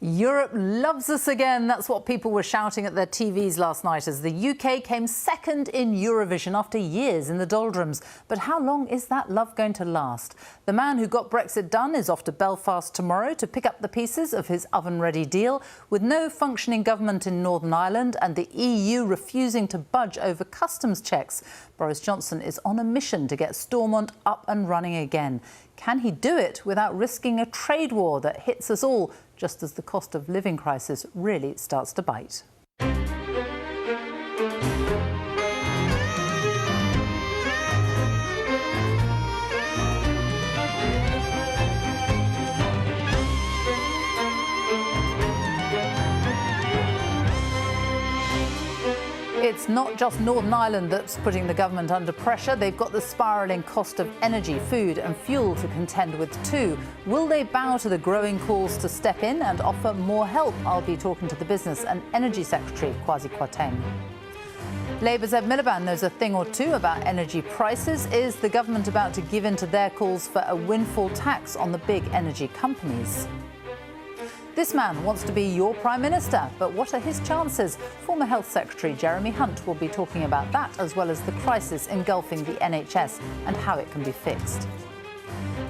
Europe loves us again. That's what people were shouting at their TVs last night as the UK came second in Eurovision after years in the doldrums. But how long is that love going to last? The man who got Brexit done is off to Belfast tomorrow to pick up the pieces of his oven-ready deal. With no functioning government in Northern Ireland and the EU refusing to budge over customs checks, Boris Johnson is on a mission to get Stormont up and running again. Can he do it without risking a trade war that hits us all, just as the cost of living crisis really starts to bite? It's not just Northern Ireland that's putting the government under pressure. They've got the spiralling cost of energy, food and fuel to contend with too. Will they bow to the growing calls to step in and offer more help? I'll be talking to the Business and Energy Secretary, Kwasi Kwarteng. Labour's Ed Miliband knows a thing or two about energy prices. Is the government about to give in to their calls for a windfall tax on the big energy companies? This man wants to be your Prime Minister, but what are his chances? Former Health Secretary Jeremy Hunt will be talking about that, as well as the crisis engulfing the NHS and how it can be fixed.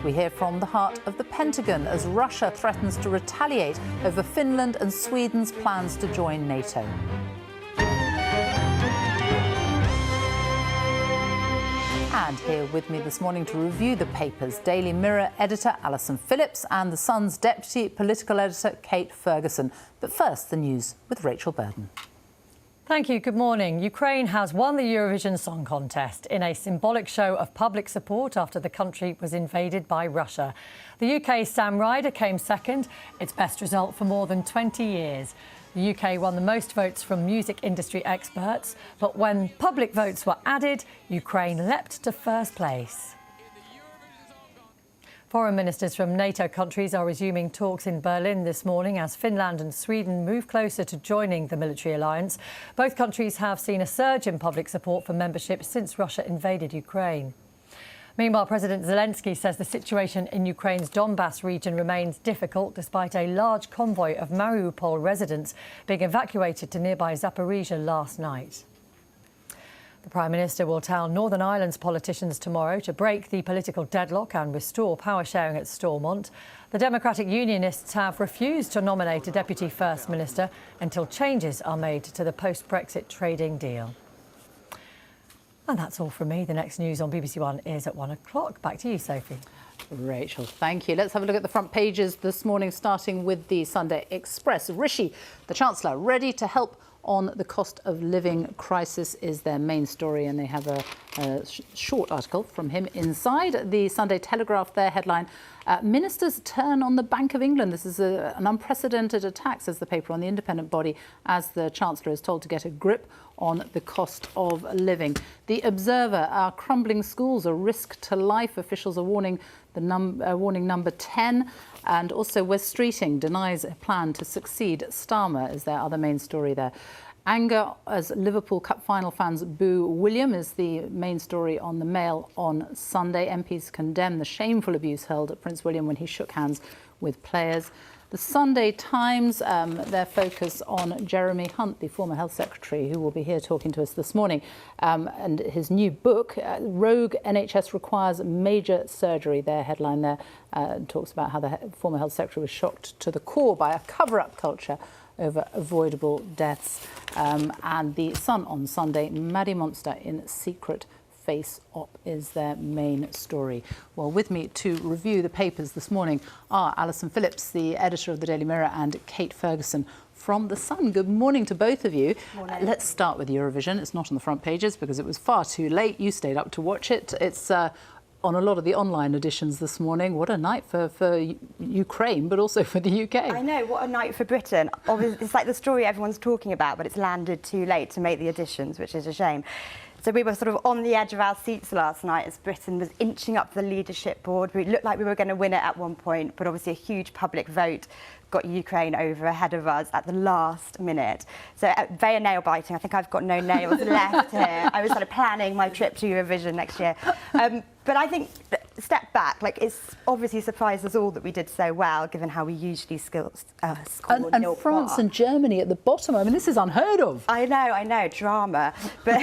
We hear from the heart of the Pentagon as Russia threatens to retaliate over Finland and Sweden's plans to join NATO. And here with me this morning to review the papers, Daily Mirror editor Alison Phillips and The Sun's deputy political editor Kate Ferguson. But first, the news with Rachel Burden. Thank you. Good morning. Ukraine has won the Eurovision Song Contest in a symbolic show of public support after the country was invaded by Russia. The UK's Sam Ryder came second, its best result for more than 20 years. The UK won the most votes from music industry experts, but when public votes were added, Ukraine leapt to first place. Foreign ministers from NATO countries are resuming talks in Berlin this morning as Finland and Sweden move closer to joining the military alliance. Both countries have seen a surge in public support for membership since Russia invaded Ukraine. Meanwhile, President Zelensky says the situation in Ukraine's Donbass region remains difficult despite a large convoy of Mariupol residents being evacuated to nearby Zaporizhzhia last night. The Prime Minister will tell Northern Ireland's politicians tomorrow to break the political deadlock and restore power sharing at Stormont. The Democratic Unionists have refused to nominate a Deputy First Minister until changes are made to the post-Brexit trading deal. And that's all from me. The next news on BBC One is at 1 o'clock. Back to you, Sophie. Rachel, thank you. Let's have a look at the front pages this morning, starting with the Sunday Express. Rishi, the Chancellor, ready to help on the cost of living crisis is their main story, and they have a short article from him inside. The Sunday Telegraph, their headline, Ministers turn on the Bank of England. This is an unprecedented attack, says the paper, on the independent body as the Chancellor is told to get a grip on the cost of living. The Observer, our crumbling schools, a risk to life. Officials are warning warning number 10. And also West Streeting denies a plan to succeed Starmer is their other main story there. Anger as Liverpool Cup final fans boo William is the main story on the Mail on Sunday. MPs condemn the shameful abuse hurled at Prince William when he shook hands with players. The Sunday Times, their focus on Jeremy Hunt, the former Health Secretary, who will be here talking to us this morning, and his new book, Rogue NHS Requires Major Surgery. Their headline there talks about how the former Health Secretary was shocked to the core by a cover-up culture over avoidable deaths. And the Sun on Sunday, Maddie Monster in secret face-op is their main story. Well, with me to review the papers this morning are Alison Phillips, the editor of the Daily Mirror, and Kate Ferguson from The Sun. Good morning to both of you. Let's start with Eurovision. It's not on the front pages because it was far too late. You stayed up to watch it. It's on a lot of the online editions this morning. What a night for Ukraine, but also for the UK. I know, what a night for Britain. Obviously, it's like the story everyone's talking about, but it's landed too late to make the editions, which is a shame. So we were sort of on the edge of our seats last night as Britain was inching up the leadership board. We looked like we were going to win it at one point, but obviously a huge public vote got Ukraine over ahead of us at the last minute. So very nail-biting. I think I've got no nails left here. I was sort of planning my trip to Eurovision next year. But I think step back, like it's obviously surprised us all that we did so well, given how we usually score and France and Germany at the bottom. I mean, this is unheard of. I know, drama, but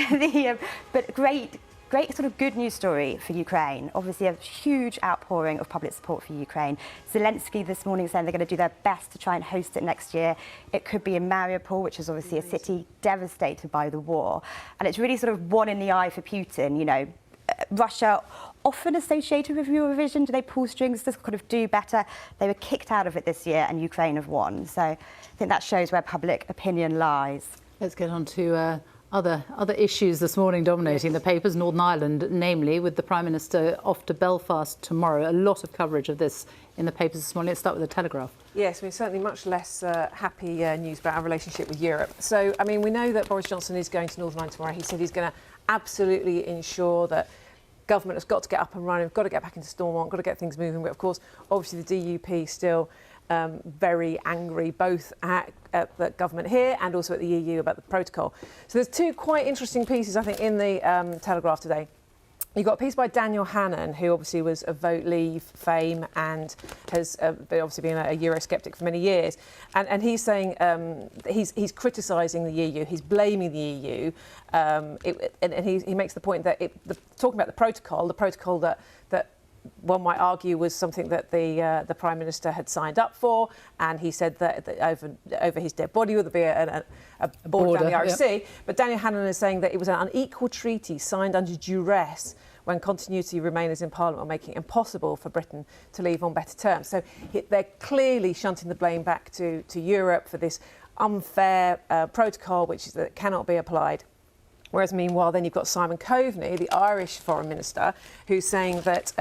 but great sort of good news story for Ukraine. Obviously, a huge outpouring of public support for Ukraine. Zelensky this morning saying they're going to do their best to try and host it next year. It could be in Mariupol, which is obviously a city devastated by the war, and it's really sort of one in the eye for Putin. You know, Russia, often associated with Eurovision, do they pull strings to kind of do better? They were kicked out of it this year, and Ukraine have won. So I think that shows where public opinion lies. Let's get on to other issues this morning dominating the papers. Northern Ireland, namely, with the Prime Minister off to Belfast tomorrow. A lot of coverage of this in the papers this morning. Let's start with the Telegraph. Yes, I mean, certainly much less happy news about our relationship with Europe. So, I mean, we know that Boris Johnson is going to Northern Ireland tomorrow. He said he's going to absolutely ensure that government has got to get up and running, we've got to get back into Stormont, got to get things moving. But of course, obviously the DUP still very angry, both at the government here and also at the EU about the protocol. So there's two quite interesting pieces, I think, in the Telegraph today. You've got a piece by Daniel Hannan, who obviously was of Vote Leave fame and has obviously been a Eurosceptic for many years. And he's saying he's criticising the EU, he's blaming the EU, and he makes the point that talking about the protocol that one might argue was something that the Prime Minister had signed up for, and he said that over his dead body would be a border down the Irish Sea. But Daniel Hannan is saying that it was an unequal treaty signed under duress when continuity remainers in Parliament are making it impossible for Britain to leave on better terms. So they're clearly shunting the blame back to Europe for this unfair protocol that cannot be applied. Whereas, meanwhile, then you've got Simon Coveney, the Irish Foreign Minister, who's saying that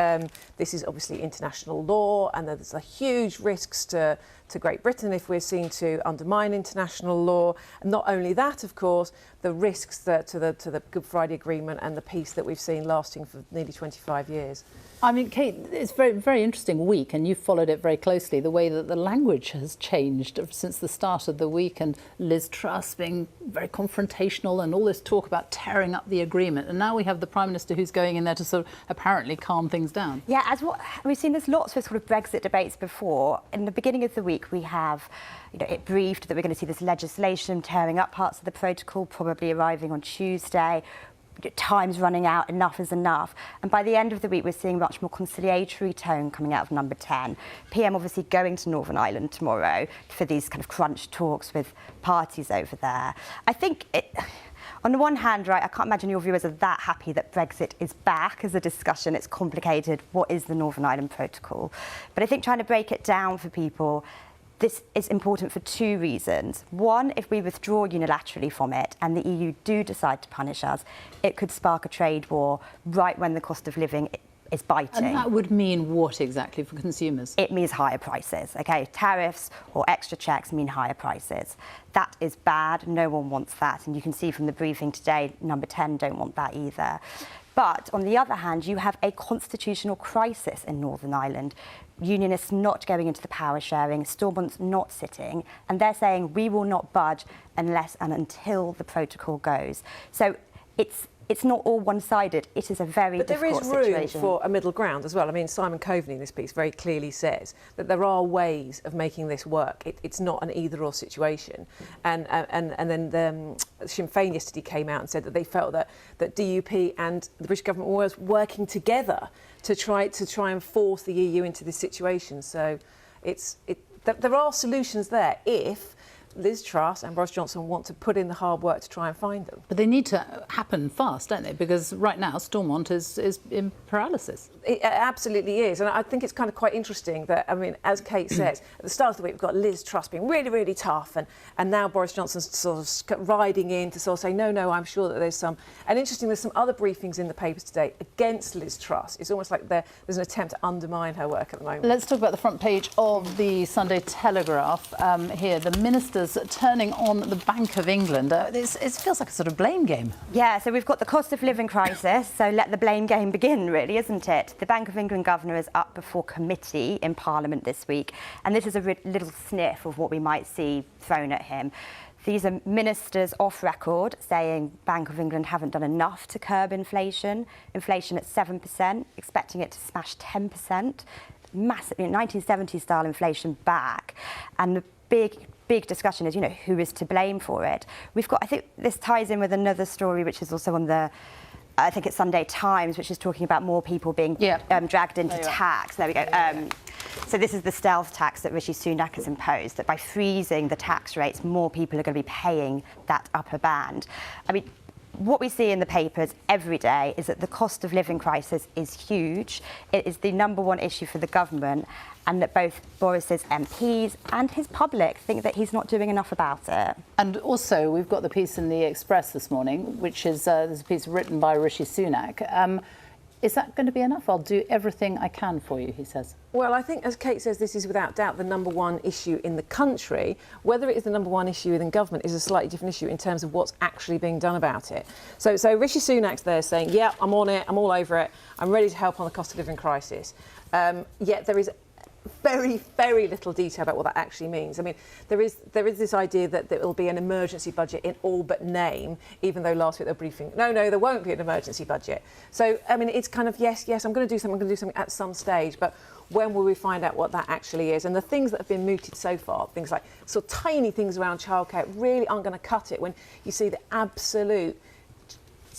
this is obviously international law and that there's a huge risks to Great Britain if we're seen to undermine international law. And not only that, of course, the risks to the Good Friday Agreement and the peace that we've seen lasting for nearly 25 years. I mean, Kate, it's a very, very interesting week, and you've followed it very closely, the way that the language has changed since the start of the week, and Liz Truss being very confrontational and all this talk about tearing up the agreement. And now we have the Prime Minister who's going in there to sort of apparently calm things down. Yeah, we've seen there's lots of sort of Brexit debates before. In the beginning of the week, we have, it briefed that we're going to see this legislation tearing up parts of the protocol, probably arriving on Tuesday. Time's running out, enough is enough. And by the end of the week, we're seeing a much more conciliatory tone coming out of Number 10. PM obviously going to Northern Ireland tomorrow for these kind of crunch talks with parties over there. I think on the one hand, right, I can't imagine your viewers are that happy that Brexit is back as a discussion. It's complicated. What is the Northern Ireland Protocol? But I think trying to break it down for people, this is important for two reasons. One, if we withdraw unilaterally from it and the EU do decide to punish us, it could spark a trade war right when the cost of living is biting. And that would mean what exactly for consumers? It means higher prices, OK? Tariffs or extra checks mean higher prices. That is bad. No one wants that. And you can see from the briefing today, Number 10 don't want that either. But on the other hand, you have a constitutional crisis in Northern Ireland. Unionists not going into the power sharing, Stormont's not sitting, and they're saying we will not budge unless and until the protocol goes. So it's not all one-sided. It is a very difficult situation. But there is room for a middle ground as well. I mean, Simon Coveney in this piece very clearly says that there are ways of making this work. It's not an either-or situation. And then Sinn Féin yesterday came out and said that they felt that DUP and the British government were working together to try and force the EU into this situation. So there are solutions there if Liz Truss and Boris Johnson want to put in the hard work to try and find them. But they need to happen fast, don't they? Because right now Stormont is in paralysis. It absolutely is. And I think it's kind of quite interesting that, I mean, as Kate says, at the start of the week we've got Liz Truss being really, really tough, and now Boris Johnson's sort of riding in to sort of say, no, I'm sure that there's some... And interesting, there's some other briefings in the papers today against Liz Truss. It's almost like there's an attempt to undermine her work at the moment. Let's talk about the front page of the Sunday Telegraph. Here, the ministers turning on the Bank of England. It feels like a sort of blame game. Yeah, so we've got the cost of living crisis, so let the blame game begin, really, isn't it? The Bank of England governor is up before committee in Parliament this week, and this is a little sniff of what we might see thrown at him. These are ministers off record saying Bank of England haven't done enough to curb inflation. Inflation at 7%, expecting it to smash 10%. Massive, 1970s style inflation back. And the big discussion is, who is to blame for it? I think this ties in with another story, which is also on I think it's Sunday Times, which is talking about more people being dragged into tax. There we go. So this is the stealth tax that Rishi Sunak has imposed, that by freezing the tax rates, more people are going to be paying that upper band. I mean, what we see in the papers every day is that the cost of living crisis is huge. It is the #1 issue for the government, and that both Boris's MPs and his public think that he's not doing enough about it. And also, we've got the piece in the Express this morning, which is there's a piece written by Rishi Sunak. Is that going to be enough? I'll do everything I can for you, he says. Well, I think, as Kate says, this is without doubt the #1 issue in the country. Whether it is the #1 issue within government is a slightly different issue in terms of what's actually being done about it. So Rishi Sunak's there saying, yeah, I'm on it, I'm all over it, I'm ready to help on the cost of living crisis. Yet there is very, very little detail about what that actually means. I mean, there is this idea that there will be an emergency budget in all but name, even though last week they were briefing, no, there won't be an emergency budget. So, I mean, it's kind of, yes, I'm going to do something at some stage, but when will we find out what that actually is? And the things that have been mooted so far, things like sort of tiny things around childcare, really aren't going to cut it when you see the absolute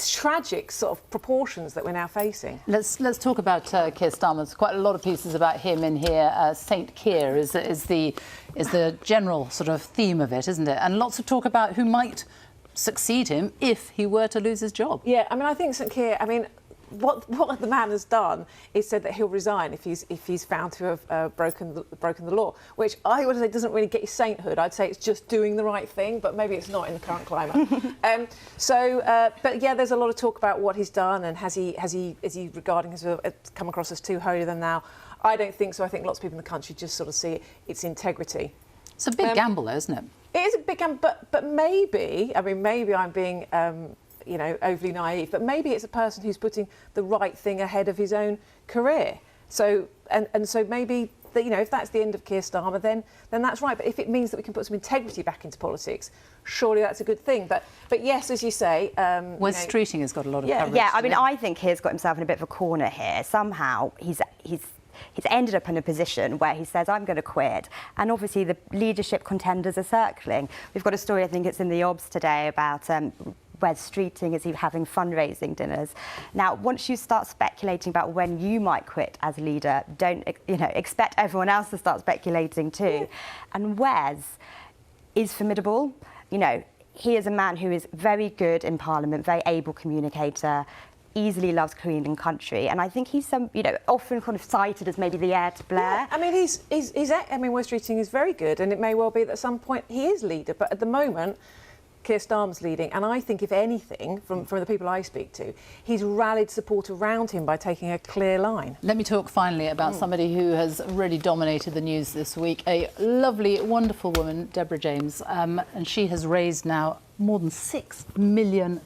tragic sort of proportions that we're now facing. Let's talk about Keir Starmer. There's quite a lot of pieces about him in here. Saint Keir is the general sort of theme of it, isn't it? And lots of talk about who might succeed him if he were to lose his job. Yeah, I mean, I think St Keir, I mean, what the man has done is said that he'll resign if he's found to have broken the law, which I would say doesn't really get you sainthood. I'd say it's just doing the right thing, but maybe it's not in the current climate. But yeah, there's a lot of talk about what he's done and is he regarding his come across as too holier than thou. I don't think so. I think lots of people in the country just sort of see its integrity. It's a big gamble, though, isn't it? It is a big gamble, but maybe I'm being overly naive, but maybe it's a person who's putting the right thing ahead of his own career. So so maybe if that's the end of Keir Starmer, then that's right. But if it means that we can put some integrity back into politics, surely that's a good thing. But yes, as you say, Wes Streeting has got a lot of coverage. Yeah, I mean, I think Keir's got himself in a bit of a corner here. Somehow he's ended up in a position where he says, I'm going to quit. And obviously the leadership contenders are circling. We've got a story, I think it's in the Obs today, about Wes Streeting, is he having fundraising dinners. Now, once you start speculating about when you might quit as a leader, don't expect everyone else to start speculating too. And Wes is formidable. He is a man who is very good in Parliament, very able communicator, easily loves Queen and country, and I think he's often kind of cited as maybe the heir to Blair. Yeah, I mean, Wes Streeting is very good, and it may well be that at some point he is leader, but at the moment Keir Starmer's leading, and I think, if anything, from the people I speak to, he's rallied support around him by taking a clear line. Let me talk finally about somebody who has really dominated the news this week, a lovely, wonderful woman, Deborah James, and she has raised now more than £6 million.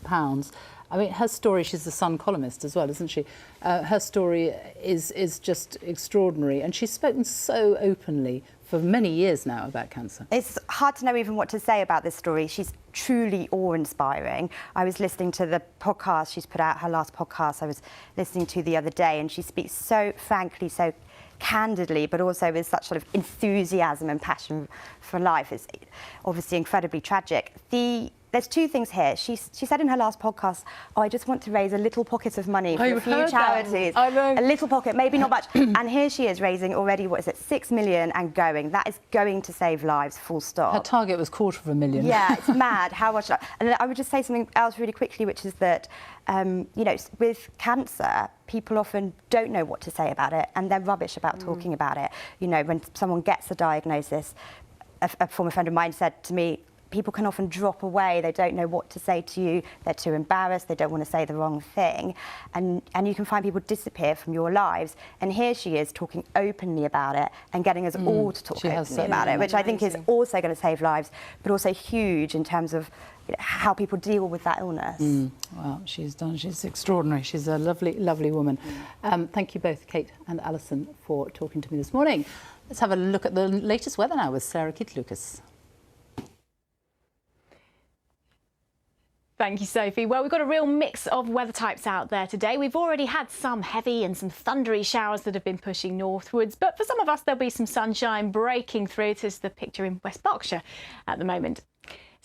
I mean, her story, she's the Sun columnist as well, isn't she? Her story is just extraordinary, and she's spoken so openly for many years now about cancer. It's hard to know even what to say about this story. She's truly awe-inspiring. I was listening to the podcast she's put out, her last podcast I was listening to the other day, and she speaks so frankly, so candidly, but also with such sort of enthusiasm and passion for life. It's obviously incredibly tragic. There's two things here. She said in her last podcast, I just want to raise a little pocket of money for a few charities. I know. A little pocket, maybe not much. And here she is raising already, £6 million and going. That is going to save lives, full stop. Her target was £250,000. Yeah, it's mad. How much? And I would just say something else really quickly, which is that, with cancer, people often don't know what to say about it, and they're rubbish about talking about it. When someone gets a diagnosis, a former friend of mine said to me, people can often drop away. They don't know what to say to you. They're too embarrassed. They don't want to say the wrong thing. And you can find people disappear from your lives. And here she is talking openly about it and getting us all to talk openly about it, which I think is also going to save lives, but also huge in terms of how people deal with that illness. Well, she's extraordinary. She's a lovely, lovely woman. Thank you both, Kate and Alison, for talking to me this morning. Let's have a look at the latest weather now with Sarah Kitt-Lucas. Thank you, Sophie. Well, we've got a real mix of weather types out there today. We've already had some heavy and some thundery showers that have been pushing northwards, but for some of us there'll be some sunshine breaking through. This is the picture in West Berkshire at the moment.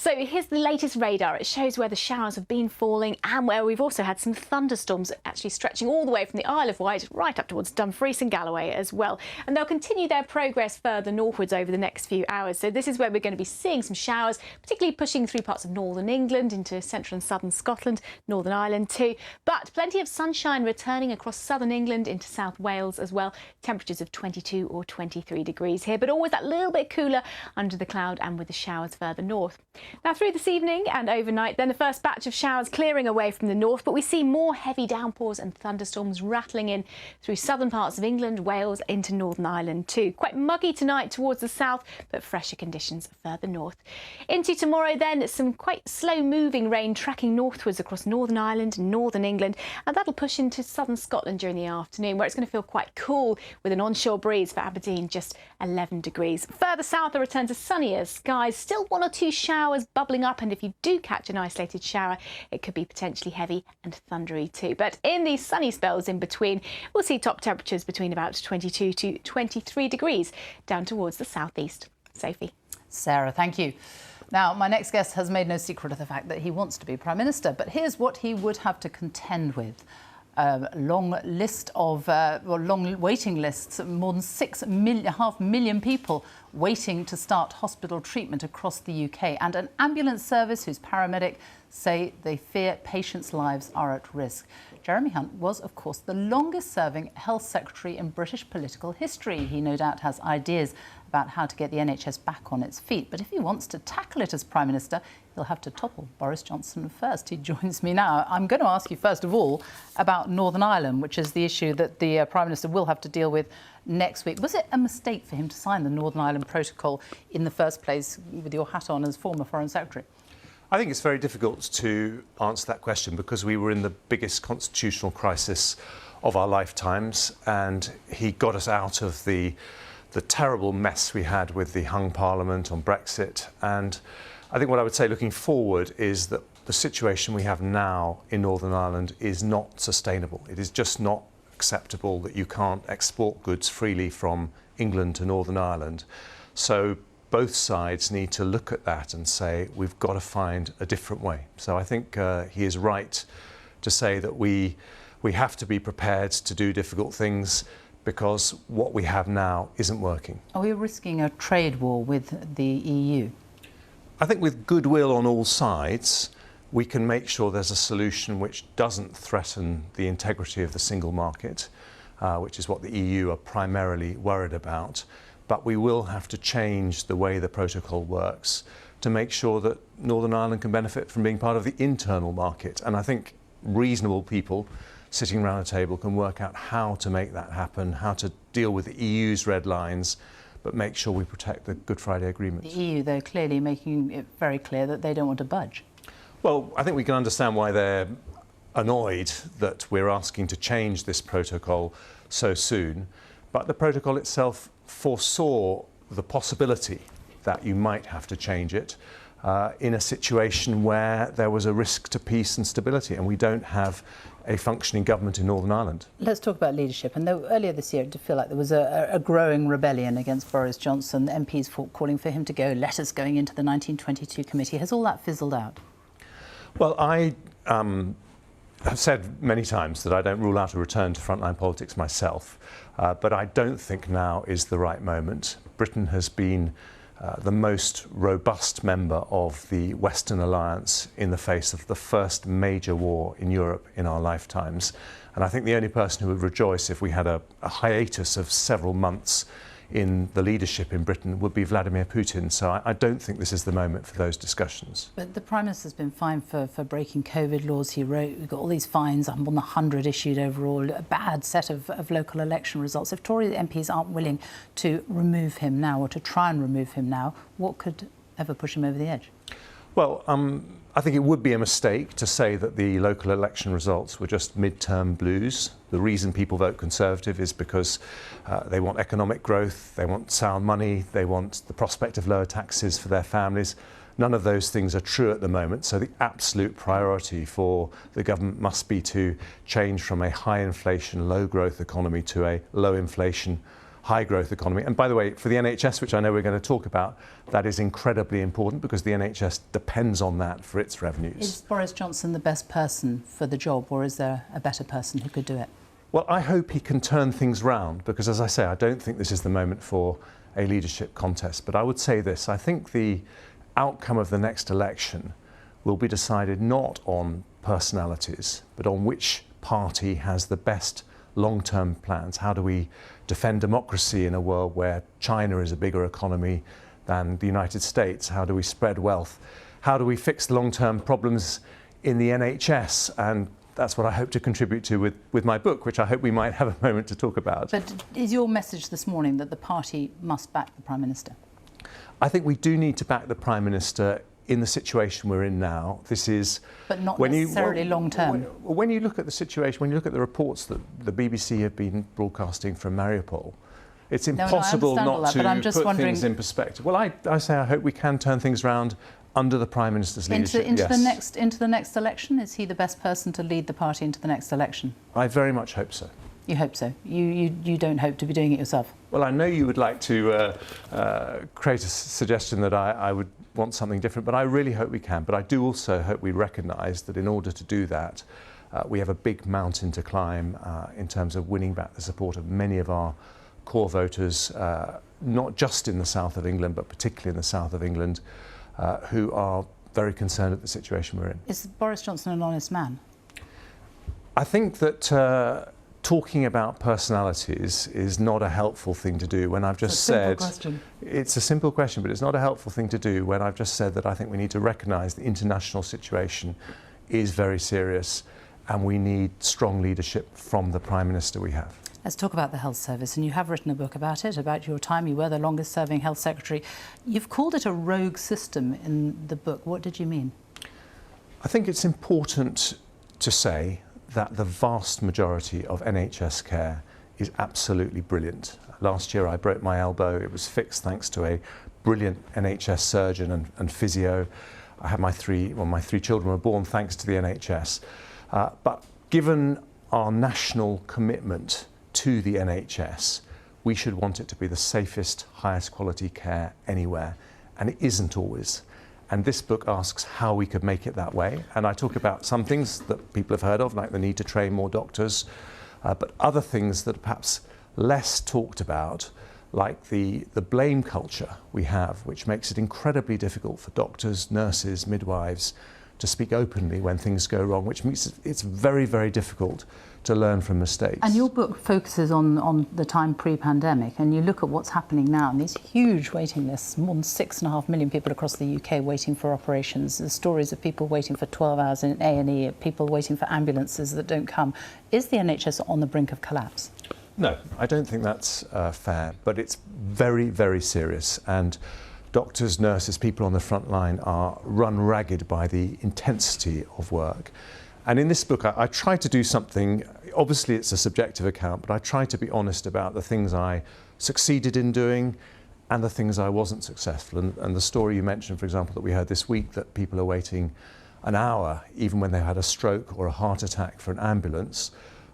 So here's the latest radar. It shows where the showers have been falling and where we've also had some thunderstorms actually stretching all the way from the Isle of Wight right up towards Dumfries and Galloway as well. And they'll continue their progress further northwards over the next few hours. So this is where we're going to be seeing some showers, particularly pushing through parts of northern England into central and southern Scotland, Northern Ireland too. But plenty of sunshine returning across southern England into South Wales as well. Temperatures of 22 or 23 degrees here, but always that little bit cooler under the cloud and with the showers further north. Now through this evening and overnight, then the first batch of showers clearing away from the north, but we see more heavy downpours and thunderstorms rattling in through southern parts of England, Wales into Northern Ireland too. Quite muggy tonight towards the south, but fresher conditions further north. Into tomorrow then, some quite slow moving rain tracking northwards across Northern Ireland and Northern England, and that'll push into southern Scotland during the afternoon, where it's going to feel quite cool with an onshore breeze for Aberdeen, just 11 degrees. Further south, a return to sunnier skies, still one or two showers bubbling up, and if you do catch an isolated shower, it could be potentially heavy and thundery too. But in these sunny spells in between, we'll see top temperatures between about 22 to 23 degrees down towards the southeast. Sophie. Sarah, thank you. Now, my next guest has made no secret of the fact that he wants to be Prime Minister, but here's what he would have to contend with. Long waiting lists, more than 6.5 million people waiting to start hospital treatment across the UK, and an ambulance service whose paramedic say they fear patients' lives are at risk. Jeremy Hunt was, of course, the longest-serving health secretary in British political history. He no doubt has ideas about how to get the NHS back on its feet. But if he wants to tackle it as Prime Minister, he'll have to topple Boris Johnson first. He joins me now. I'm going to ask you, first of all, about Northern Ireland, which is the issue that the Prime Minister will have to deal with next week. Was it a mistake for him to sign the Northern Ireland Protocol in the first place, with your hat on as former Foreign Secretary? I think it's very difficult to answer that question because we were in the biggest constitutional crisis of our lifetimes, and he got us out of the terrible mess we had with the hung Parliament on Brexit. And I think what I would say looking forward is that the situation we have now in Northern Ireland is not sustainable. It is just not acceptable that you can't export goods freely from England to Northern Ireland. So both sides need to look at that and say, we've got to find a different way. So I think he is right to say that we have to be prepared to do difficult things, because what we have now isn't working. Are we risking a trade war with the EU? I think with goodwill on all sides, we can make sure there's a solution which doesn't threaten the integrity of the single market, which is what the EU are primarily worried about. But we will have to change the way the protocol works to make sure that Northern Ireland can benefit from being part of the internal market. And I think reasonable people sitting around a table can work out how to make that happen, how to deal with the EU's red lines, but make sure we protect the Good Friday Agreement. The EU, though, clearly making it very clear that they don't want to budge. Well, I think we can understand why they're annoyed that we're asking to change this protocol so soon, but the protocol itself foresaw the possibility that you might have to change it in a situation where there was a risk to peace and stability, and we don't have a functioning government in Northern Ireland. Let's talk about leadership. And though earlier this year it did feel like there was a growing rebellion against Boris Johnson, the MPs calling for him to go, letters going into the 1922 committee. Has all that fizzled out? Well, I have said many times that I don't rule out a return to frontline politics myself, but I don't think now is the right moment. Britain has been the most robust member of the Western Alliance in the face of the first major war in Europe in our lifetimes. And I think the only person who would rejoice if we had a hiatus of several months in the leadership in Britain would be Vladimir Putin. So I don't think this is the moment for those discussions. But the Prime Minister's been fined for breaking COVID laws. He wrote, we've got all these fines, more than 100 issued overall, a bad set of local election results. If Tory MPs aren't willing to remove him now, or to try and remove him now, what could ever push him over the edge? Well, I think it would be a mistake to say that the local election results were just mid-term blues. The reason people vote Conservative is because they want economic growth, they want sound money, they want the prospect of lower taxes for their families, None of those things are true at the moment, so the absolute priority for the government must be to change from a high inflation, low growth economy to a low inflation, high growth economy. And by the way, for the NHS, which I know we're going to talk about, that is incredibly important because the NHS depends on that for its revenues. Is Boris Johnson the best person for the job, or is there a better person who could do it? Well, I hope he can turn things round because, as I say, I don't think this is the moment for a leadership contest. But I would say this, I think the outcome of the next election will be decided not on personalities, but on which party has the best long-term plans. How do we defend democracy in a world where China is a bigger economy than the United States? How do we spread wealth? How do we fix the long-term problems in the NHS? And that's what I hope to contribute to with my book, which I hope we might have a moment to talk about. But is your message this morning that the party must back the Prime Minister? I think we do need to back the Prime Minister in the situation we're in now. This is... But not necessarily long term. When you look at the situation, when you look at the reports that the BBC have been broadcasting from Mariupol, it's impossible not to put things in perspective. Well, I say I hope we can turn things around under the Prime Minister's leadership. Into the next election? Is he the best person to lead the party into the next election? I very much hope so. You hope so? You don't hope to be doing it yourself? Well, I know you would like to create a suggestion that I would want something different, but I really hope we can. But I do also hope we recognise that in order to do that, we have a big mountain to climb in terms of winning back the support of many of our core voters, not just in the south of England, but particularly in the south of England, who are very concerned at the situation we're in. Is Boris Johnson an honest man? I think that talking about personalities is not a helpful thing to do when I've just said... It's a simple question, but it's not a helpful thing to do when I've just said that I think we need to recognise the international situation is very serious and we need strong leadership from the Prime Minister we have. Let's talk about the health service, and you have written a book about it, about your time. You were the longest serving health secretary. You've called it a rogue system in the book. What did you mean? I think it's important to say that the vast majority of NHS care is absolutely brilliant. Last year I broke my elbow. It was fixed thanks to a brilliant NHS surgeon and physio. I had my three children were born thanks to the NHS. But given our national commitment to the NHS, we should want it to be the safest, highest quality care anywhere. And it isn't always. And this book asks how we could make it that way. And I talk about some things that people have heard of, like the need to train more doctors, but other things that are perhaps less talked about, like the blame culture we have, which makes it incredibly difficult for doctors, nurses, midwives to speak openly when things go wrong, which makes it's very, very difficult to learn from mistakes. And your book focuses on the time pre-pandemic, and you look at what's happening now, and these huge waiting lists, more than 6.5 million people across the UK waiting for operations. There's stories of people waiting for 12 hours in A&E, people waiting for ambulances that don't come. Is the NHS on the brink of collapse? No, I don't think that's fair, but it's very, very serious. And doctors, nurses, people on the front line are run ragged by the intensity of work. And in this book, I try to do something, obviously it's a subjective account, but I try to be honest about the things I succeeded in doing and the things I wasn't successful. And the story you mentioned, for example, that we heard this week, that people are waiting an hour, even when they had a stroke or a heart attack for an ambulance.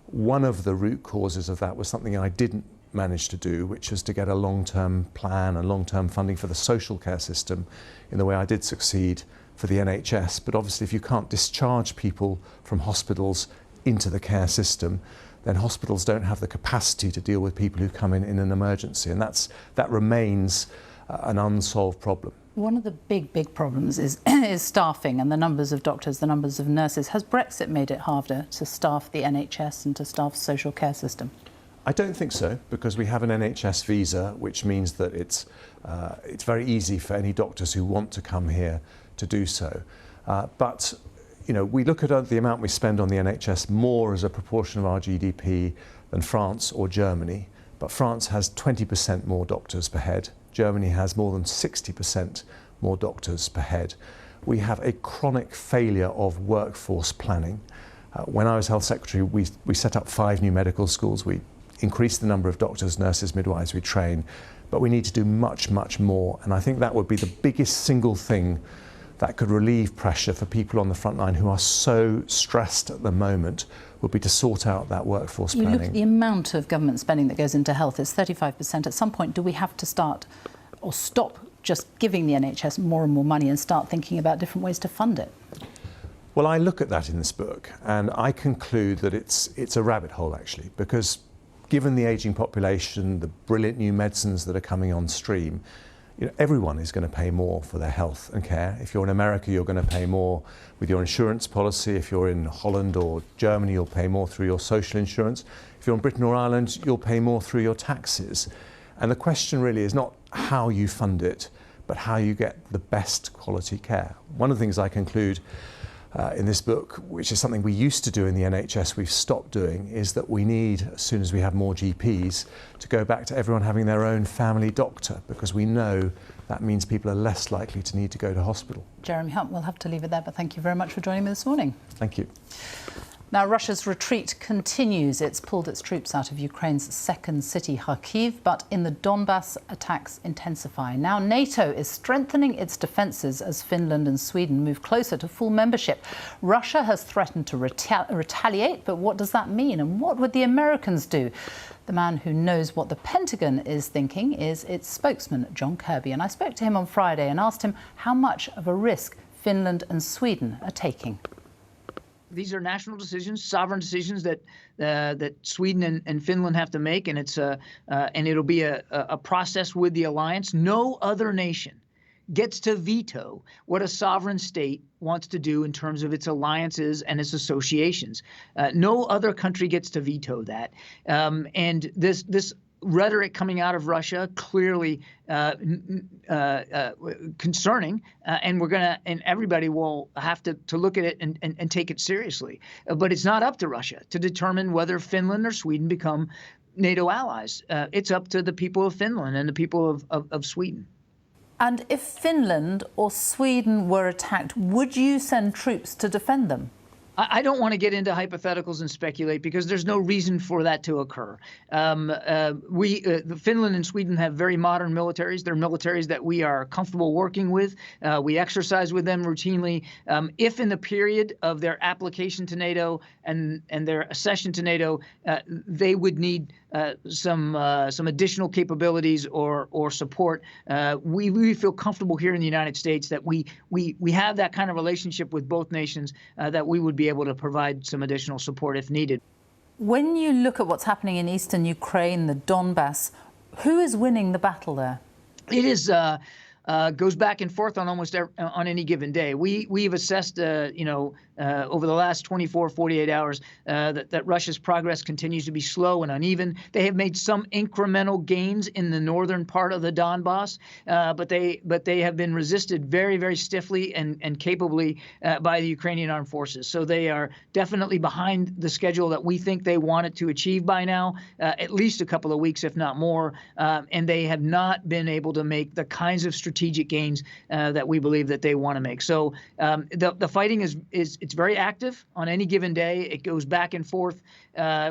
One of the root causes of that was something I didn't manage to do, which is to get a long-term plan and long-term funding for the social care system in the way I did succeed for the NHS. But obviously if you can't discharge people from hospitals into the care system, then hospitals don't have the capacity to deal with people who come in an emergency, and that remains an unsolved problem. One of the big problems is staffing and the numbers of doctors, the numbers of nurses. Has Brexit made it harder to staff the NHS and to staff the social care system? I don't think so, because we have an NHS visa, which means that it's very easy for any doctors who want to come here to do so. But you know, we look at the amount we spend on the NHS more as a proportion of our GDP than France or Germany. But France has 20% more doctors per head. Germany has more than 60% more doctors per head. We have a chronic failure of workforce planning. When I was Health Secretary, we set up 5 new medical schools. We increased the number of doctors, nurses, midwives we train, but we need to do much, much more. And I think that would be the biggest single thing that could relieve pressure for people on the front line who are so stressed at the moment would be to sort out that workforce planning. You look at the amount of government spending that goes into health, it's 35%. At some point, do we have to start or stop just giving the NHS more and more money and start thinking about different ways to fund it? Well, I look at that in this book and I conclude that it's a rabbit hole, actually, because given the ageing population, the brilliant new medicines that are coming on stream, everyone is going to pay more for their health and care. If you're in America, you're going to pay more with your insurance policy. If you're in Holland or Germany, you'll pay more through your social insurance. If you're in Britain or Ireland, you'll pay more through your taxes. And the question really is not how you fund it, but how you get the best quality care. One of the things I conclude in this book, which is something we used to do in the NHS, we've stopped doing, is that we need, as soon as we have more GPs, to go back to everyone having their own family doctor, because we know that means people are less likely to need to go to hospital. Jeremy Hunt, we'll have to leave it there, but thank you very much for joining me this morning. Thank you. Now, Russia's retreat continues. It's pulled its troops out of Ukraine's second city, Kharkiv, but in the Donbass, attacks intensify. Now, NATO is strengthening its defences as Finland and Sweden move closer to full membership. Russia has threatened to retaliate, but what does that mean? And what would the Americans do? The man who knows what the Pentagon is thinking is its spokesman, John Kirby. And I spoke to him on Friday and asked him how much of a risk Finland and Sweden are taking. These are national decisions, sovereign decisions that Sweden and Finland have to make, and it'll be a process with the alliance. No other nation gets to veto what a sovereign state wants to do in terms of its alliances and its associations. No other country gets to veto that, and this rhetoric coming out of Russia clearly concerning, and everybody will have to look at it and take it seriously. But it's not up to Russia to determine whether Finland or Sweden become NATO allies. It's up to the people of Finland and the people of Sweden. And if Finland or Sweden were attacked, would you send troops to defend them? I don't want to get into hypotheticals and speculate because there's no reason for that to occur. Finland and Sweden have very modern militaries. They're militaries that we are comfortable working with. We exercise with them routinely. If in the period of their application to NATO and their accession to NATO, they would need some additional capabilities or support, we feel comfortable here in the United States that we have that kind of relationship with both nations that we would be able to provide some additional support if needed. When you look at what's happening in eastern Ukraine, the Donbass, who is winning the battle there? It is goes back and forth on almost on any given day. We've assessed, over the last 24, 48 hours, that Russia's progress continues to be slow and uneven. They have made some incremental gains in the northern part of the Donbass, but they have been resisted very, very stiffly and capably by the Ukrainian armed forces. So they are definitely behind the schedule that we think they wanted to achieve by now, at least a couple of weeks, if not more. And they have not been able to make the kinds of strategic gains that we believe that they want to make. So the fighting is it's very active on any given day. It goes back and forth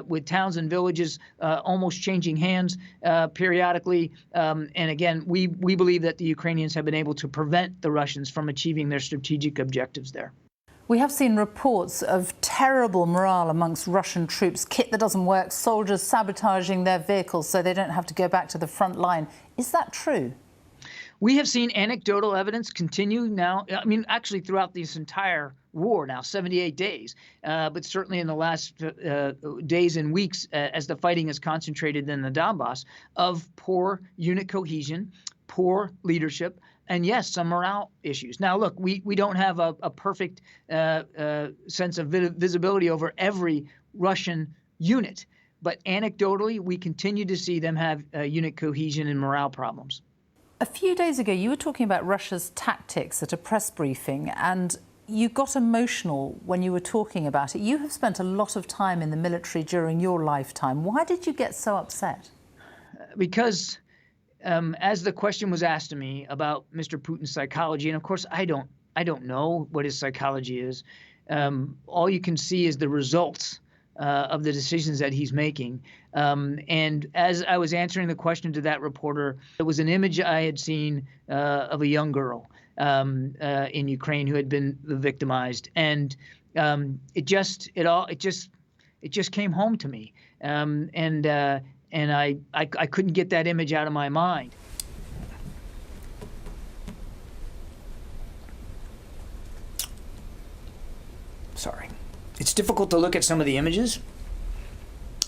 with towns and villages almost changing hands periodically. And again, we believe that the Ukrainians have been able to prevent the Russians from achieving their strategic objectives there. We have seen reports of terrible morale amongst Russian troops, kit that doesn't work, soldiers sabotaging their vehicles so they don't have to go back to the front line. Is that true? We have seen anecdotal evidence continue now, actually throughout this entire war now, 78 days, but certainly in the last days and weeks as the fighting is concentrated in the Donbass, of poor unit cohesion, poor leadership, and yes, some morale issues. Now, look, we don't have a perfect sense of visibility over every Russian unit, but anecdotally, we continue to see them have unit cohesion and morale problems. A few days ago, you were talking about Russia's tactics at a press briefing, and you got emotional when you were talking about it. You have spent a lot of time in the military during your lifetime. Why did you get so upset? Because as the question was asked to me about Mr. Putin's psychology, and of course I don't know what his psychology is. All you can see is the results of the decisions that he's making. And as I was answering the question to that reporter, it was an image I had seen of a young girl. in Ukraine who had been victimized, and it just came home to me, and I couldn't get that image out of my mind. Sorry. It's difficult to look at some of the images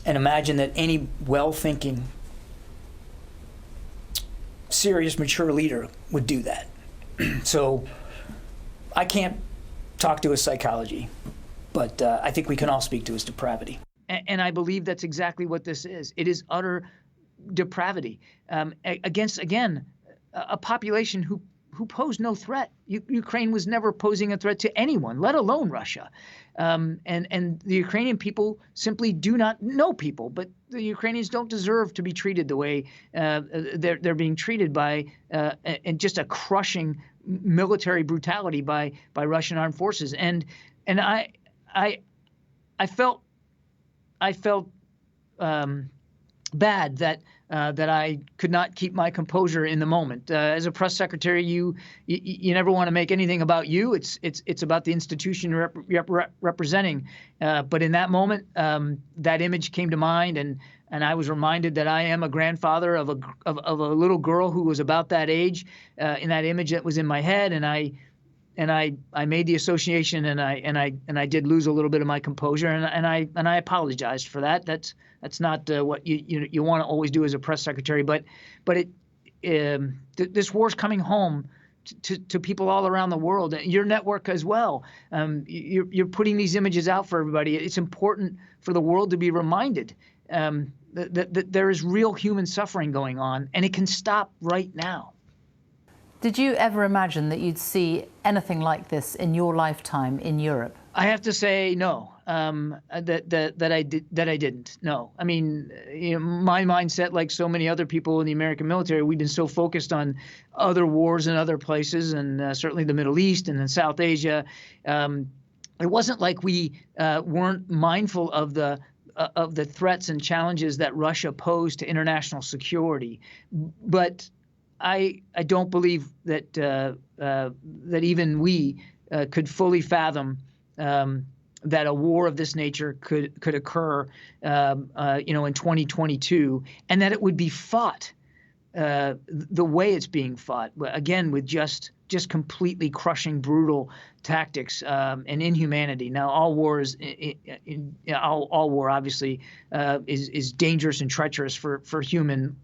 and imagine that any well-thinking, serious, mature leader would do that. So I can't talk to his psychology, but I think we can all speak to his depravity. And I believe that's exactly what this is. It is utter depravity against, again, a population who posed no threat. Ukraine was never posing a threat to anyone, let alone Russia. And the Ukrainian people simply do not know people, but the Ukrainians don't deserve to be treated the way they're being treated by, and just a crushing military brutality by Russian armed forces. And I felt bad that I could not keep my composure in the moment. As a press secretary, you never want to make anything about you. It's about the institution you're representing. But in that moment, that image came to mind, and I was reminded that I am a grandfather of a little girl who was about that age. In that image that was in my head, and I made the association, and I did lose a little bit of my composure, and I apologized for that. That's not what you want to always do as a press secretary, but this war's coming home to people all around the world, your network as well. You're putting these images out for everybody. It's important for the world to be reminded that there is real human suffering going on, and it can stop right now. Did you ever imagine that you'd see anything like this in your lifetime in Europe? I have to say no. That I didn't. No. I mean, my mindset, like so many other people in the American military, we've been so focused on other wars in other places, and certainly the Middle East and then South Asia. It wasn't like we weren't mindful of the threats and challenges that Russia posed to international security, but I don't believe that that even we could fully fathom that a war of this nature could occur, in 2022, and that it would be fought the way it's being fought, again with just completely crushing, brutal tactics and inhumanity. Now, all war obviously is dangerous and treacherous for human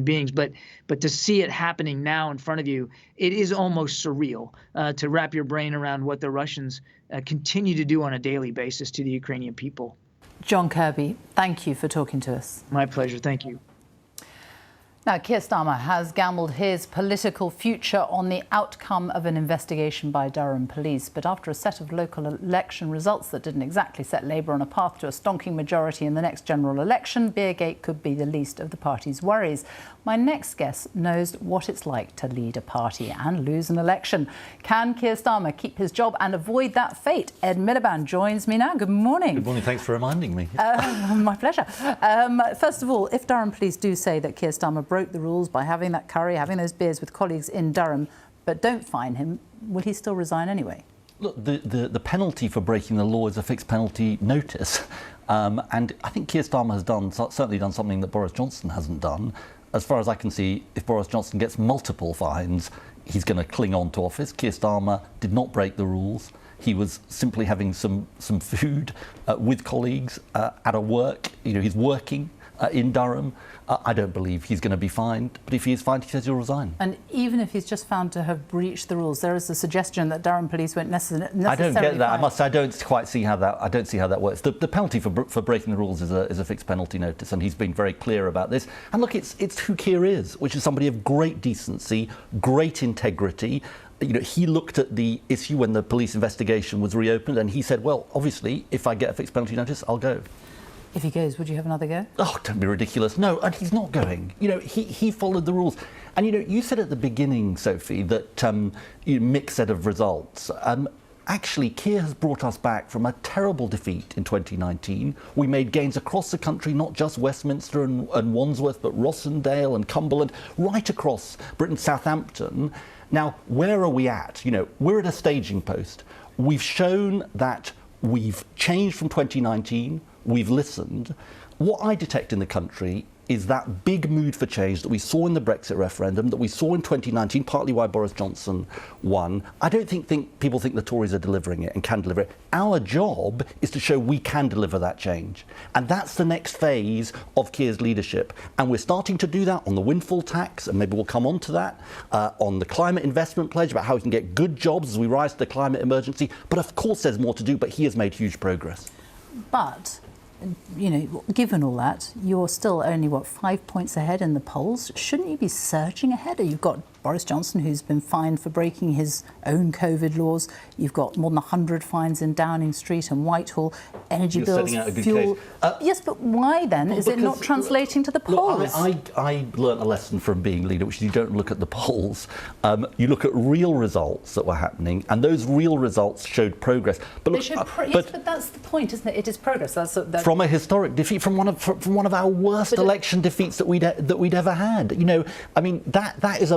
beings, but to see it happening now in front of you, it is almost surreal to wrap your brain around what the Russians continue to do on a daily basis to the Ukrainian people. John Kirby, thank you for talking to us. My pleasure. Thank you. Now, Keir Starmer has gambled his political future on the outcome of an investigation by Durham police. But after a set of local election results that didn't exactly set Labour on a path to a stonking majority in the next general election, Beergate could be the least of the party's worries. My next guest knows what it's like to lead a party and lose an election. Can Keir Starmer keep his job and avoid that fate? Ed Miliband joins me now. Good morning. Good morning. Thanks for reminding me. My pleasure. First of all, if Durham police do say that Keir Starmer broke the rules by having that curry, having those beers with colleagues in Durham, but don't fine him, will he still resign anyway? Look, the penalty for breaking the law is a fixed penalty notice. And I think Keir Starmer has certainly done something that Boris Johnson hasn't done. As far as I can see, if Boris Johnson gets multiple fines, he's going to cling on to office. Keir Starmer did not break the rules. He was simply having some food with colleagues at a work. He's working in Durham. I don't believe he's going to be fined, but if he is fined, he says he'll resign. And even if he's just found to have breached the rules, there is a suggestion that Durham police won't necessarily. I don't get that. I don't quite see how that. I don't see how that works. The penalty for breaking the rules is a fixed penalty notice, and he's been very clear about this. And look, it's who Keir is, which is somebody of great decency, great integrity. He looked at the issue when the police investigation was reopened, and he said, "Well, obviously, if I get a fixed penalty notice, I'll go." If he goes, would you have another go? Oh, don't be ridiculous. No, and he's not going. He followed the rules. And, you said at the beginning, Sophie, that mixed set of results. Actually, Keir has brought us back from a terrible defeat in 2019. We made gains across the country, not just Westminster and Wandsworth, but Rossendale and Cumberland, right across Britain, Southampton. Now, where are we at? You know, we're at a staging post. We've shown that we've changed from 2019. We've listened. What I detect in the country is that big mood for change that we saw in the Brexit referendum, that we saw in 2019, partly why Boris Johnson won. I don't think people think the Tories are delivering it and can deliver it. Our job is to show we can deliver that change. And that's the next phase of Keir's leadership. And we're starting to do that on the windfall tax, and maybe we'll come on to that, on the climate investment pledge, about how we can get good jobs as we rise to the climate emergency. But of course there's more to do, but he has made huge progress. But, you know, given all that, you're still only, 5 points ahead in the polls. Shouldn't you be surging ahead? You've got Boris Johnson, who's been fined for breaking his own COVID laws. You've got more than 100 fines in Downing Street and Whitehall. Energy bills, fuel. Yes, but why then is it not translating to the polls? I learnt a lesson from being leader, which is you don't look at the polls. You look at real results that were happening, and those real results showed progress. But look, yes, but that's the point, isn't it? It is progress. That's from a historic defeat, from one of our worst election defeats that we'd ever had. You know, I mean, that is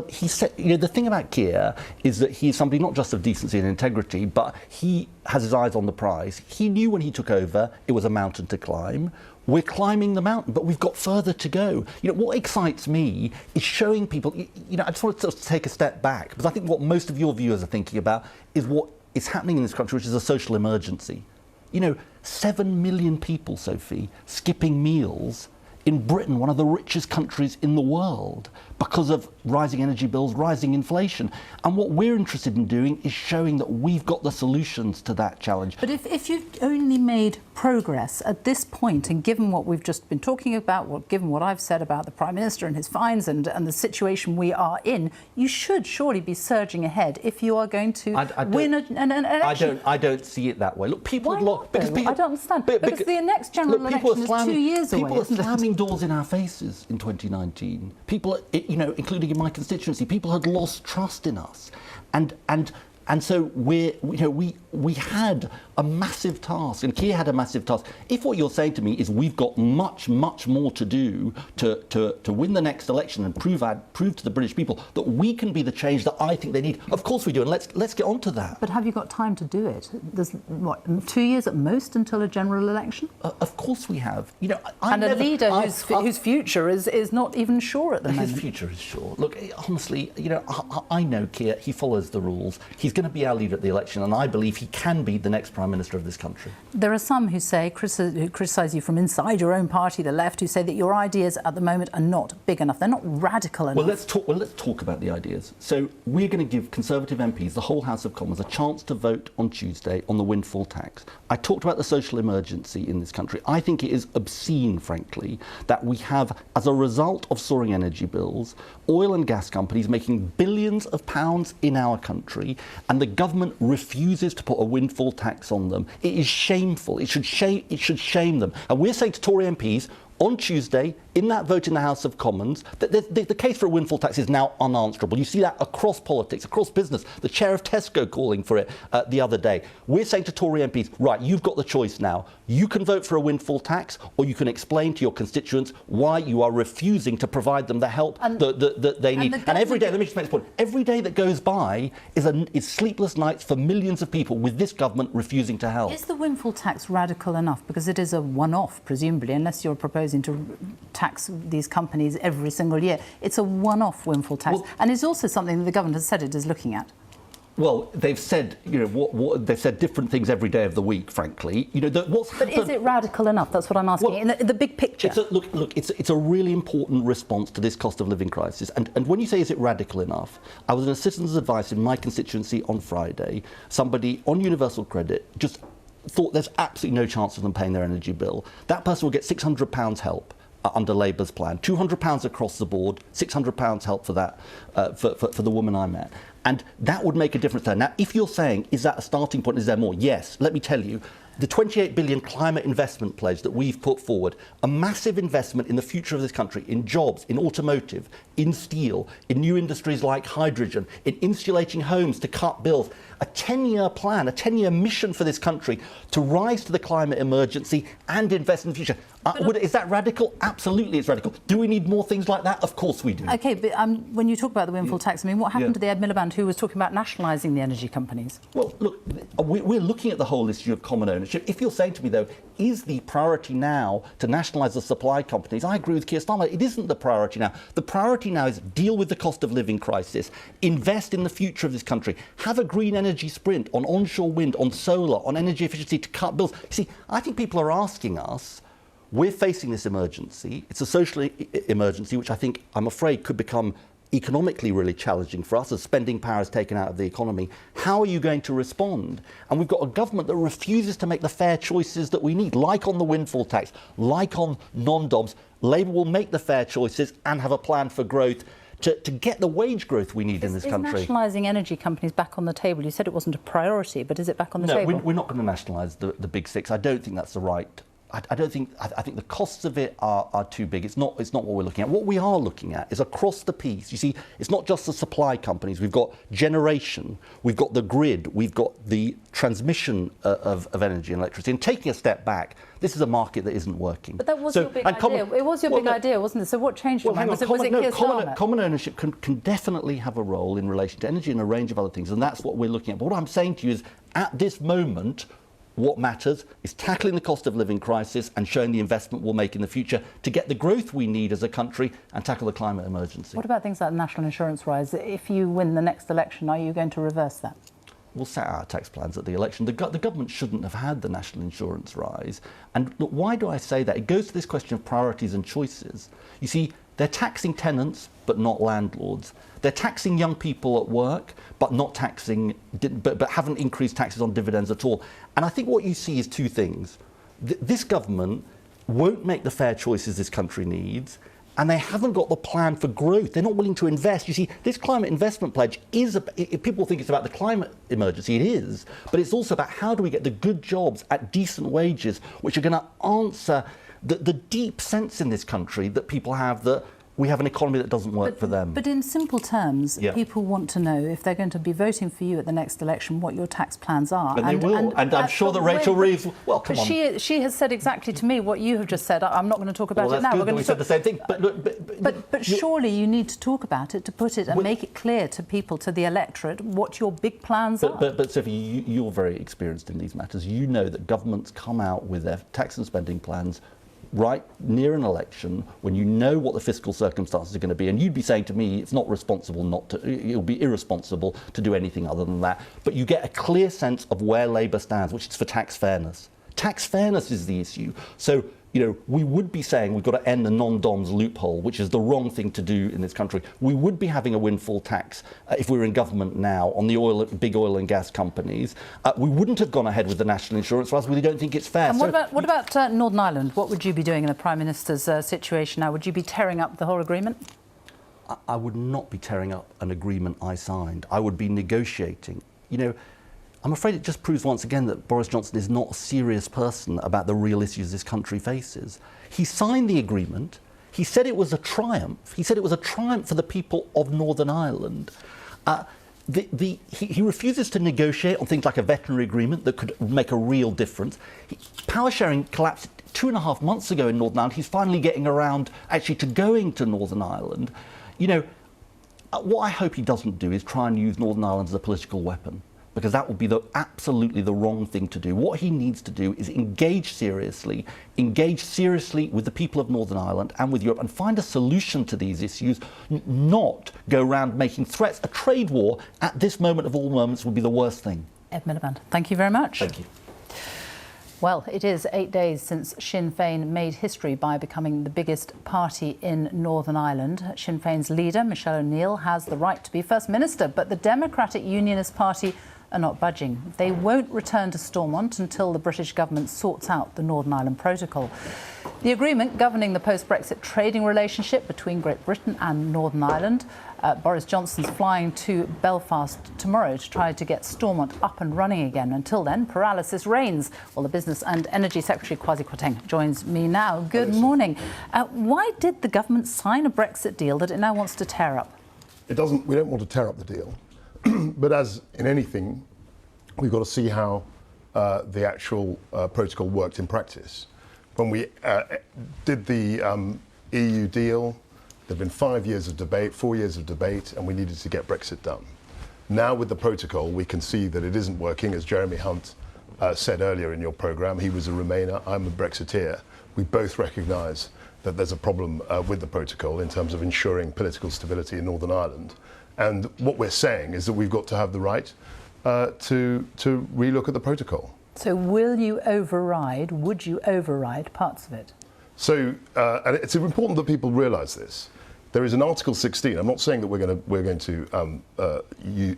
you know, the thing about Keir is that he's somebody not just of decency and integrity, but he has his eyes on the prize. He knew when he took over it was a mountain to climb. We're climbing the mountain, but we've got further to go. You know, what excites me is showing people, you know, I just want to take a step back, because I think what most of your viewers are thinking about is what is happening in this country, which is a social emergency. You know, 7 million people, Sophie, skipping meals in Britain, one of the richest countries in the world, because of rising energy bills, rising inflation. And what we're interested in doing is showing that we've got the solutions to that challenge. But if you've only made progress at this point, and given what we've just been talking about, given what I've said about the Prime Minister and his fines and the situation we are in, you should surely be surging ahead if you are going to win an election. I don't see it that way. Look, people Why would not, because I don't understand. Because the next general election is 2 years away. People are slamming doors in our faces in 2019. People, you know, including in my constituency, people had lost trust in us, and so we had a massive task, and Keir had a massive task. If what you're saying to me is we've got much more to do to win the next election and prove to the British people that we can be the change that I think they need, of course we do, and let's get on to that. But have you got time to do it? There's 2 years at most until a general election? Of course we have. You know, a leader whose future is not even sure at the moment. His future is sure. Look, honestly, you know, I know Keir. He follows the rules. He's going to be our leader at the election, and I believe he can be the next Prime Minister of this country. There are some who criticise you from inside your own party, the left, who say that your ideas at the moment are not big enough. They're not radical enough. Let's talk about the ideas. So we're going to give Conservative MPs, the whole House of Commons, a chance to vote on Tuesday on the windfall tax. I talked about the social emergency in this country. I think it is obscene, frankly, that we have, as a result of soaring energy bills, oil and gas companies making billions of pounds in our country, and the government refuses to put a windfall tax on them. It is shameful. It should shame them. And we're saying to Tory MPs, on Tuesday, in that vote in the House of Commons, that the case for a windfall tax is now unanswerable. You see that across politics, across business. The chair of Tesco calling for it the other day. We're saying to Tory MPs, right, you've got the choice now. You can vote for a windfall tax, or you can explain to your constituents why you are refusing to provide them the help that they need. And every day, let me just make this point, every day that goes by is sleepless nights for millions of people with this government refusing to help. Is the windfall tax radical enough? Because it is a one-off, presumably, unless you're proposing to tax these companies every single year. It's a one-off windfall tax, and it's also something that the government has said it is looking at. Well, they've said, you know, they've said different things every day of the week, frankly. You know, But is it radical enough? That's what I'm asking. Well, in the big picture. It's a really important response to this cost of living crisis. And when you say, is it radical enough? I was in a citizen's advice in my constituency on Friday. Somebody on universal credit just thought there's absolutely no chance of them paying their energy bill. That person will get £600 help under Labour's plan, £200 across the board, £600 help for that, for the woman I met. And that would make a difference there. Now, if you're saying, is that a starting point, is there more? Yes, let me tell you. The 28 billion climate investment pledge that we've put forward, a massive investment in the future of this country, in jobs, in automotive, in steel, in new industries like hydrogen, in insulating homes to cut bills, a 10-year plan, a 10-year mission for this country to rise to the climate emergency and invest in the future. Is that radical? Absolutely, it's radical. Do we need more things like that? Of course we do. OK, but when you talk about the windfall tax, I mean, what happened to the Ed Miliband who was talking about nationalising the energy companies? Well, look, we're looking at the whole issue of common ownership. If you're saying to me, though, is the priority now to nationalise the supply companies? I agree with Keir Starmer. It isn't the priority now. The priority now is deal with the cost of living crisis, invest in the future of this country, have a green energy sprint on onshore wind, on solar, on energy efficiency to cut bills. You see, I think people are asking us, we're facing this emergency. It's a social emergency, which I think, I'm afraid, could become economically really challenging for us as spending power is taken out of the economy. How are you going to respond? And we've got a government that refuses to make the fair choices that we need, like on the windfall tax, like on non-DOMs. Labour will make the fair choices and have a plan for growth to get the wage growth we need in this country. Is nationalising energy companies back on the table? You said it wasn't a priority, but is it back on the table? No, we're not going to nationalise the big six. I don't think that's the right. I think the costs of it are too big. It's not what we're looking at. What we are looking at is across the piece. You see, it's not just the supply companies. We've got generation, we've got the grid, we've got the transmission of energy and electricity. And taking a step back, this is a market that isn't working. But that was your big idea. It was your big idea, wasn't it? So what changed your mind? Was it Keir Starmer? Common ownership can definitely have a role in relation to energy and a range of other things, and that's what we're looking at. But what I'm saying to you is, at this moment, what matters is tackling the cost of living crisis and showing the investment we'll make in the future to get the growth we need as a country and tackle the climate emergency. What about things like the national insurance rise? If you win the next election, are you going to reverse that? We'll set our tax plans at the election. The government shouldn't have had the national insurance rise. And look, why do I say that? It goes to this question of priorities and choices. You see, they're taxing tenants, but not landlords. They're taxing young people at work, but not taxing, but haven't increased taxes on dividends at all. And I think what you see is two things. This government won't make the fair choices this country needs, and they haven't got the plan for growth. They're not willing to invest. You see, this climate investment pledge is, people think it's about the climate emergency, it is, but it's also about how do we get the good jobs at decent wages, which are going to answer the deep sense in this country that people have that we have an economy that doesn't work for them. But in simple terms, people want to know if they're going to be voting for you at the next election, what your tax plans are. And they will. And I'm sure that Rachel Reeves... Well, come on. She has said exactly to me what you have just said. I'm not going to talk about it now. Well, that's good. We said the same thing. But surely you need to talk about it, to put it and make it clear to people, to the electorate, what your big plans are. But Sophie, you're very experienced in these matters. You know that governments come out with their tax and spending plans right near an election when you know what the fiscal circumstances are going to be, and you'd be saying to me it's not responsible not to, it'll be irresponsible to do anything other than that. But you get a clear sense of where Labour stands, which is for tax fairness. Tax fairness is the issue. So, you know, we would be saying we've got to end the non-DOMs loophole, which is the wrong thing to do in this country. We would be having a windfall tax if we were in government now on the big oil and gas companies. We wouldn't have gone ahead with the national insurance rise. We don't think it's fair. And what about Northern Ireland? What would you be doing in the Prime Minister's situation now? Would you be tearing up the whole agreement? I would not be tearing up an agreement I signed. I would be negotiating. You know, I'm afraid it just proves once again that Boris Johnson is not a serious person about the real issues this country faces. He signed the agreement. He said it was a triumph. He said it was a triumph for the people of Northern Ireland. He refuses to negotiate on things like a veterinary agreement that could make a real difference. Power sharing collapsed 2.5 months ago in Northern Ireland. He's finally getting around actually to going to Northern Ireland. You know, what I hope he doesn't do is try and use Northern Ireland as a political weapon, because that would be absolutely the wrong thing to do. What he needs to do is engage seriously with the people of Northern Ireland and with Europe and find a solution to these issues, not go around making threats. A trade war at this moment of all moments would be the worst thing. Ed Miliband, thank you very much. Thank you. Well, it is 8 days since Sinn Féin made history by becoming the biggest party in Northern Ireland. Sinn Féin's leader, Michelle O'Neill, has the right to be First Minister, but the Democratic Unionist Party are not budging. They won't return to Stormont until the British government sorts out the Northern Ireland Protocol. The agreement governing the post-Brexit trading relationship between Great Britain and Northern Ireland. Boris Johnson's flying to Belfast tomorrow to try to get Stormont up and running again. Until then, paralysis reigns. Well, the Business and Energy Secretary Kwasi Kwarteng joins me now. Good morning. Why did the government sign a Brexit deal that it now wants to tear up? We don't want to tear up the deal. But as in anything, we've got to see how the actual protocol works in practice. when we did the EU deal, there'd been 5 years of debate, 4 years of debate, and we needed to get Brexit done. Now with the protocol, we can see that it isn't working, as Jeremy Hunt said earlier in your programme. He was a Remainer, I'm a Brexiteer. We both recognise that there's a problem with the protocol in terms of ensuring political stability in Northern Ireland. And what we're saying is that we've got to have the right to relook at the protocol. So would you override parts of it? So, and it's important that people realise this. There is an Article 16. I'm not saying that we're going to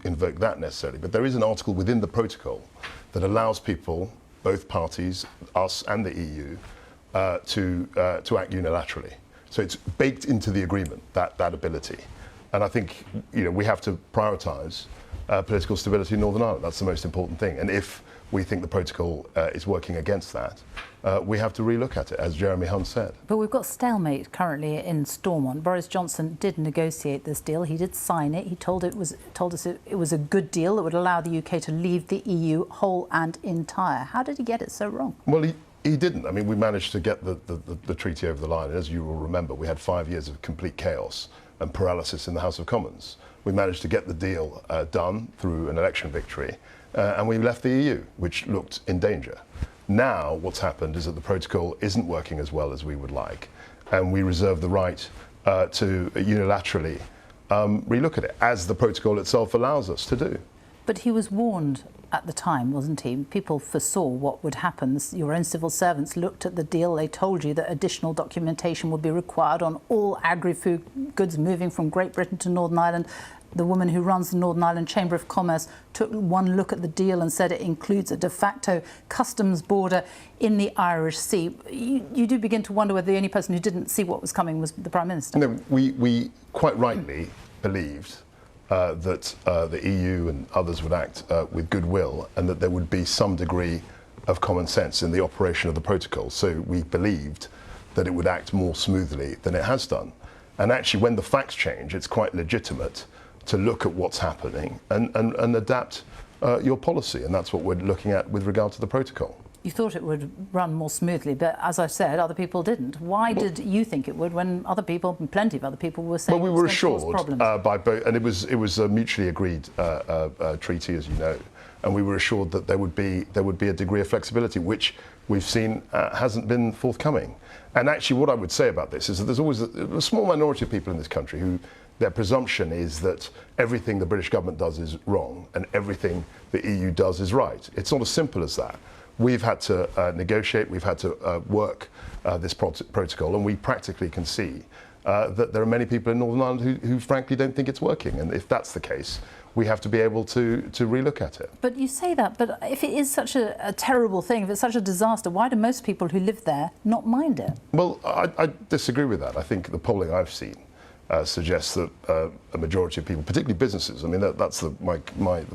invoke that necessarily, but there is an article within the protocol that allows people, both parties, us and the EU, to act unilaterally. So it's baked into the agreement, that ability. And I think we have to prioritise political stability in Northern Ireland. That's the most important thing. And if we think the protocol is working against that, we have to relook at it, as Jeremy Hunt said. But we've got stalemate currently in Stormont. Boris Johnson did negotiate this deal. He did sign it. He told us it was a good deal that would allow the UK to leave the EU whole and entire. How did he get it so wrong? Well, he didn't. I mean, we managed to get the treaty over the line. And as you will remember, we had 5 years of complete chaos and paralysis in the House of Commons. We managed to get the deal done through an election victory, and we left the EU, which looked in danger. Now, what's happened is that the protocol isn't working as well as we would like, and we reserve the right to unilaterally relook at it, as the protocol itself allows us to do. But he was warned at the time, wasn't he? People foresaw what would happen. Your own civil servants looked at the deal. They told you that additional documentation would be required on all agri-food goods moving from Great Britain to Northern Ireland. The woman who runs the Northern Ireland Chamber of Commerce took one look at the deal and said it includes a de facto customs border in the Irish Sea. You do begin to wonder whether the only person who didn't see what was coming was the Prime Minister. No, we quite rightly believed that the EU and others would act with goodwill, and that there would be some degree of common sense in the operation of the protocol. So we believed that it would act more smoothly than it has done. And actually, when the facts change, it's quite legitimate to look at what's happening and adapt your policy. And that's what we're looking at with regard to the protocol. You thought it would run more smoothly, but as I said, other people didn't. Why did you think it would when other people, and plenty of other people, were saying? Well, we were assured by both, and it was a mutually agreed treaty, as you know, and we were assured that there would be a degree of flexibility, which we've seen hasn't been forthcoming. And actually, what I would say about this is that there's always a small minority of people in this country who their presumption is that everything the British government does is wrong and everything the EU does is right. It's not as simple as that. We've had to negotiate, we've had to work this protocol, and we practically can see that there are many people in Northern Ireland who frankly don't think it's working. And if that's the case, we have to be able to relook at it. But you say that, but if it is such a terrible thing, if it's such a disaster, why do most people who live there not mind it? Well, I disagree with that. I think the polling I've seen suggests that a majority of people, particularly businesses, I mean, that's the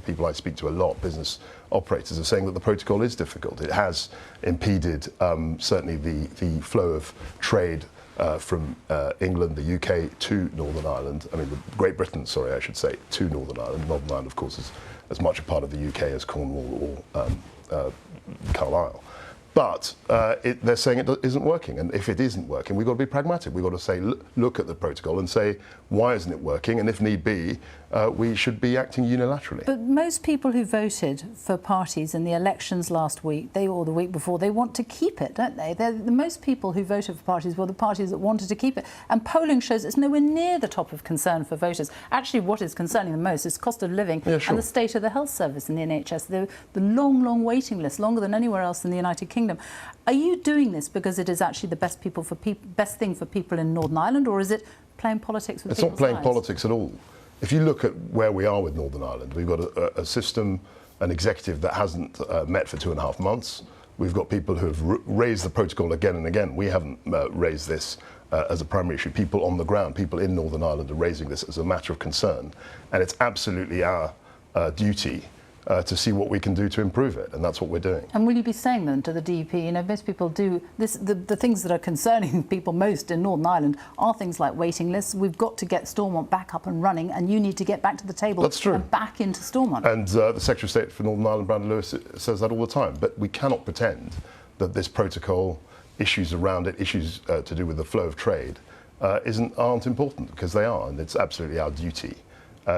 people I speak to a lot, business operators, are saying that the protocol is difficult. It has impeded certainly the flow of trade from England, the UK to Northern Ireland. I mean, Great Britain, sorry, I should say, to Northern Ireland. Northern Ireland, of course, is as much a part of the UK as Cornwall or Carlisle. But they're saying it isn't working, and if it isn't working, we've got to be pragmatic. We've got to say, look at the protocol and say, why isn't it working? And if need be, we should be acting unilaterally. But most people who voted for parties in the elections last week, or the week before, they want to keep it, don't they? The most people who voted for parties were the parties that wanted to keep it. And polling shows it's nowhere near the top of concern for voters. Actually, what is concerning the most is cost of living and the state of the health service in the NHS. The long, long waiting list, longer than anywhere else in the United Kingdom. Are you doing this because it is actually the best thing for people in Northern Ireland, or is it playing politics with people's lives? It's not playing politics at all. If you look at where we are with Northern Ireland, we've got a system, an executive that hasn't met for 2.5 months. We've got people who have raised the protocol again and again. We haven't raised this as a primary issue. People on the ground, people in Northern Ireland are raising this as a matter of concern. And it's absolutely our duty to see what we can do to improve it, and that's what we're doing. And will you be saying then to the DUP, most people do this, the things that are concerning people most in Northern Ireland are things like waiting lists. We've got to get Stormont back up and running, and you need to get back to the table. That's true. And back into Stormont. And the Secretary of State for Northern Ireland, Brandon Lewis, says that all the time. But we cannot pretend that this protocol issues around it, issues to do with the flow of trade, aren't important, because they are, and it's absolutely our duty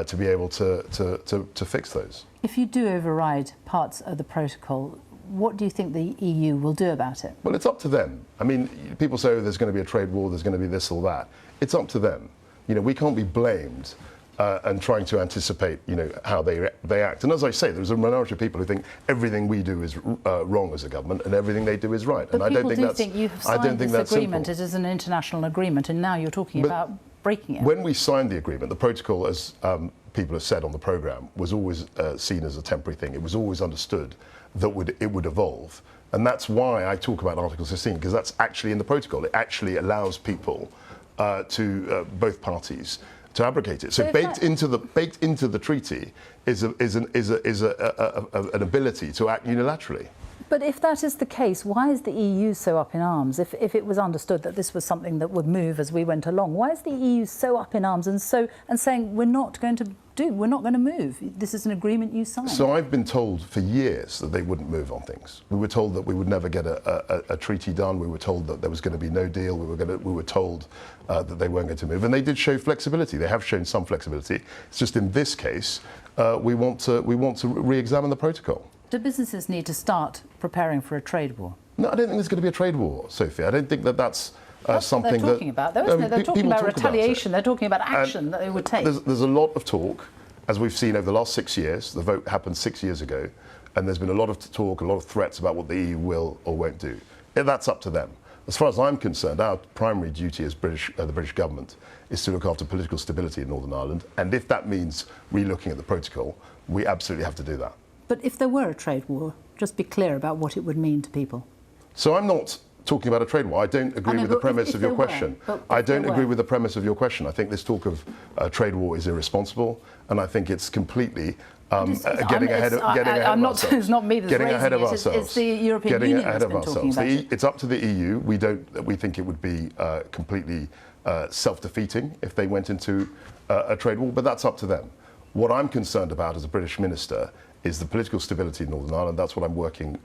to be able to fix those. If you do override parts of the protocol, what do you think the EU will do about it? Well, it's up to them. I mean, people say, oh, there's going to be a trade war, there's going to be this or that. It's up to them. You know, we can't be blamed and trying to anticipate, you know, how they act. And as I say, there's a minority of people who think everything we do is wrong as a government and everything they do is right. But and I don't think people that's. do think you have signed this agreement. It is an international agreement, and now you're talking about breaking it. When we signed the agreement, the protocol, as people have said on the programme, was always seen as a temporary thing. It was always understood that it would evolve. And that's why I talk about Article 16, because that's actually in the protocol. It actually allows people both parties to abrogate it. So baked into the treaty is an ability to act unilaterally. But if that is the case, why is the EU so up in arms? If it was understood that this was something that would move as we went along, why is the EU so up in arms and saying we're not going to move? This is an agreement you signed. So I've been told for years that they wouldn't move on things. We were told that we would never get a treaty done. We were told that there was going to be no deal. We were told that they weren't going to move, and they did show flexibility. They have shown some flexibility. It's just in this case, we want to re-examine the protocol. Do businesses need to start preparing for a trade war? No, I don't think there's going to be a trade war, Sophie. I don't think that's something what they're talking about, though, isn't it? They're talking about retaliation. They're talking about action that they would take. There's a lot of talk, as we've seen over the last 6 years. The vote happened 6 years ago, and there's been a lot of talk, a lot of threats about what the EU will or won't do. That's up to them. As far as I'm concerned, our primary duty as the British government is to look after political stability in Northern Ireland, and if that means re-looking at the protocol, we absolutely have to do that. But if there were a trade war, just be clear about what it would mean to people. So I'm not talking about a trade war. I don't agree with the premise of your question. I don't agree with the premise of your question. I think this talk of trade war is irresponsible, and I think it's completely getting ahead of ourselves. It's not me that's getting raising ahead of it. ourselves. It's the European Union that's been talking about it. It's up to the EU. We think it would be completely self-defeating if they went into a trade war, but that's up to them. What I'm concerned about as a British minister is the political stability in Northern Ireland. That's what I'm working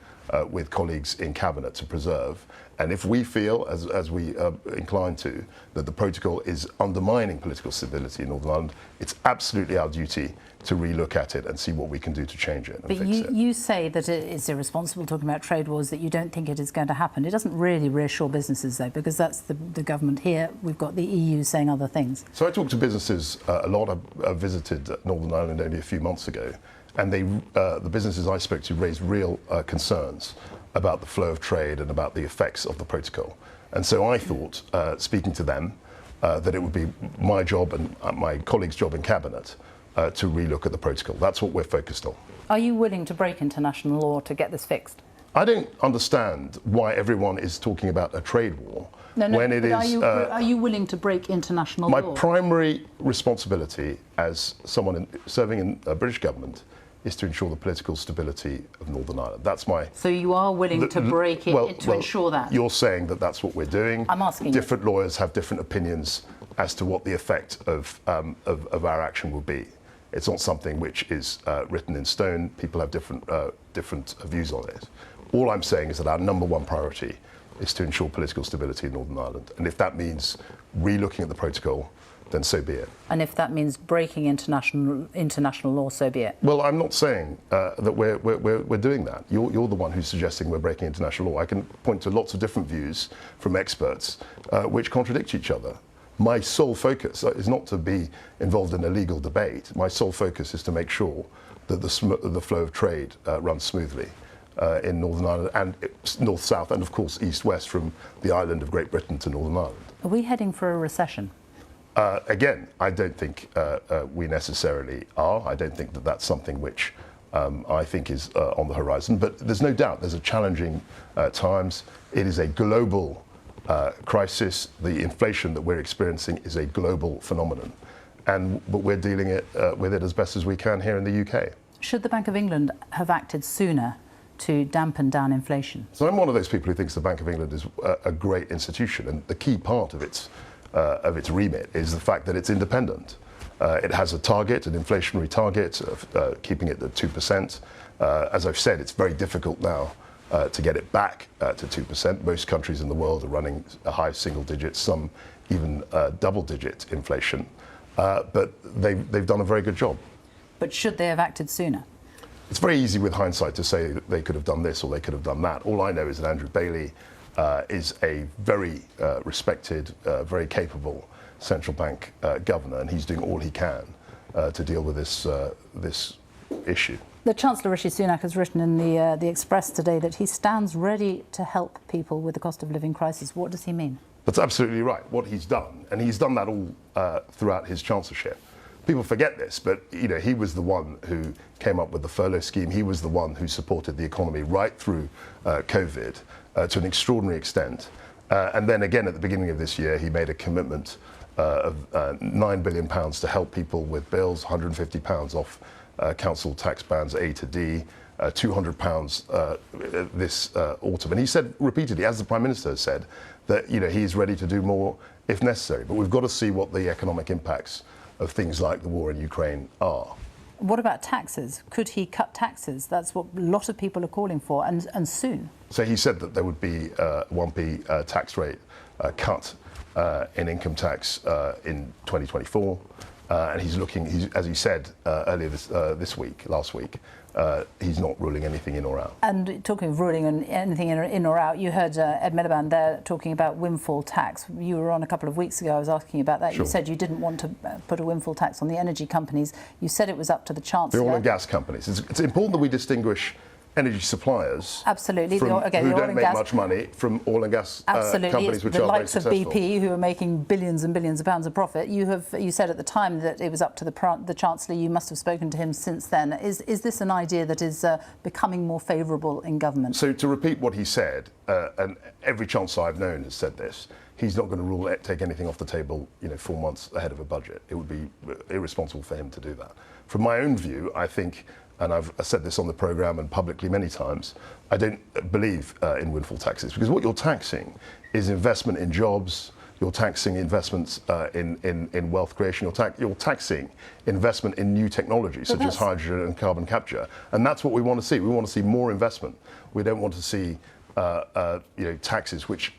with colleagues in Cabinet to preserve. And if we feel, as we are inclined to, that the protocol is undermining political stability in Northern Ireland, it's absolutely our duty to re-look at it and see what we can do to change it and fix it. But you say that it's irresponsible talking about trade wars, that you don't think it is going to happen. It doesn't really reassure businesses, though, because that's the government here. We've got the EU saying other things. So I talk to businesses a lot. I visited Northern Ireland only a few months ago, and the businesses I spoke to raised real concerns about the flow of trade and about the effects of the protocol. And so I thought, speaking to them, that it would be my job and my colleagues' job in Cabinet to relook at the protocol. That's what we're focused on. Are you willing to break international law to get this fixed? I don't understand why everyone is talking about a trade war when it is. Are you willing to break international law? My primary responsibility as someone serving in a British government is to ensure the political stability of Northern Ireland. That's my. So you are willing to break it to ensure that? You're saying that that's what we're doing. I'm asking. Different lawyers have different opinions as to what the effect of our action will be. It's not something which is written in stone. People have different views on it. All I'm saying is that our number one priority is to ensure political stability in Northern Ireland. And if that means re-looking at the protocol, then so be it. And if that means breaking international law, so be it. Well, I'm not saying that we're doing that. You're the one who's suggesting we're breaking international law. I can point to lots of different views from experts which contradict each other. My sole focus is not to be involved in a legal debate. My sole focus is to make sure that the flow of trade runs smoothly in Northern Ireland and north-south and, of course, east-west from the island of Great Britain to Northern Ireland. Are we heading for a recession? Again, I don't think we necessarily are. I don't think that that's something which I think is on the horizon. But there's no doubt there's a challenging times. It is a global crisis. The inflation that we're experiencing is a global phenomenon. But we're dealing with it as best as we can here in the UK. Should the Bank of England have acted sooner to dampen down inflation? So I'm one of those people who thinks the Bank of England is a great institution, and the key part of its remit is the fact that it's independent. It has a target, an inflationary target of keeping it at 2%. As I've said, it's very difficult now to get it back to 2%. Most countries in the world are running a high single digit, some even double-digit inflation. But they've done a very good job. But should they have acted sooner? It's very easy with hindsight to say that they could have done this or they could have done that. All I know is that Andrew Bailey is a very respected, very capable central bank governor, and he's doing all he can to deal with this issue. The Chancellor Rishi Sunak has written in the Express today that he stands ready to help people with the cost of living crisis. What does he mean? That's absolutely right, what he's done. And he's done that all throughout his chancellorship. People forget this, but he was the one who came up with the furlough scheme. He was the one who supported the economy right through COVID to an extraordinary extent. And then again, at the beginning of this year, he made a commitment of £9 billion to help people with bills, £150 off council tax bands A to D, £200 this autumn. And he said repeatedly, as the Prime Minister has said, that he's ready to do more if necessary. But we've got to see what the economic impacts of things like the war in Ukraine are. What about taxes? Could he cut taxes? That's what a lot of people are calling for, and soon. So he said that there would be a 1p tax rate cut in income tax in 2024. And he's looking, as he said earlier last week, he's not ruling anything in or out. And talking of ruling anything in or out, you heard Ed Miliband there talking about windfall tax. You were on a couple of weeks ago, I was asking you about that. Sure. You said you didn't want to put a windfall tax on the energy companies. You said it was up to the Chancellor. The oil and gas companies. It's important that we distinguish energy suppliers absolutely from, who don't make much money from oil and gas companies which the are likes very successful. of BP who are making billions and billions of pounds of profit. You said at the time that it was up to the Chancellor. You must have spoken to him since then. Is this an idea that is becoming more favourable in government? So to repeat what he said, and every Chancellor I've known has said this, he's not going to take anything off the table 4 months ahead of a budget. It would be irresponsible for him to do that. From my own view, I think, and I've said this on the programme and publicly many times, I don't believe in windfall taxes, because what you're taxing is investment in jobs, you're taxing investments in wealth creation, you're taxing investment in new technologies such as hydrogen and carbon capture. And that's what we want to see. We want to see more investment. We don't want to see taxes which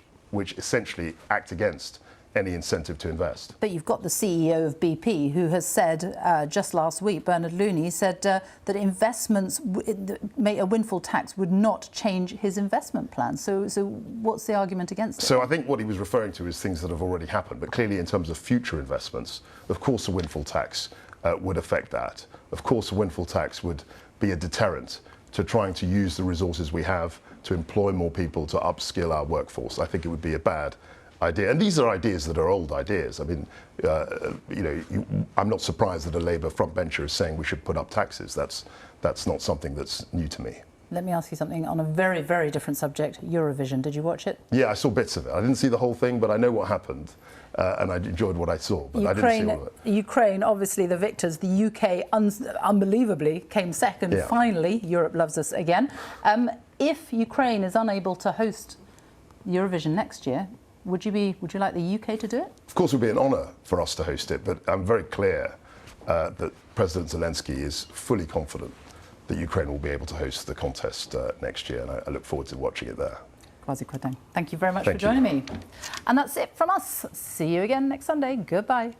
essentially act against any incentive to invest. But you've got the CEO of BP who has said just last week, Bernard Looney, said that investments, a windfall tax would not change his investment plan. So what's the argument against it? So I think what he was referring to is things that have already happened. But clearly in terms of future investments, of course a windfall tax would affect that. Of course a windfall tax would be a deterrent to trying to use the resources we have to employ more people, to upskill our workforce. I think it would be a bad idea. And these are ideas that are old ideas. I mean, I'm not surprised that a Labour frontbencher is saying we should put up taxes. That's not something that's new to me. Let me ask you something on a very, very different subject, Eurovision. Did you watch it? Yeah, I saw bits of it. I didn't see the whole thing, but I know what happened. And I enjoyed what I saw, but I didn't see all of it. Ukraine, obviously the victors. The UK, unbelievably, came second. Yeah. Finally, Europe loves us again. If Ukraine is unable to host Eurovision next year, would you like the UK to do it? Of course, it would be an honour for us to host it, but I'm very clear that President Zelensky is fully confident that Ukraine will be able to host the contest next year, and I look forward to watching it there. Kwasi Kwarteng, thank you very much for joining me. And that's it from us. See you again next Sunday. Goodbye.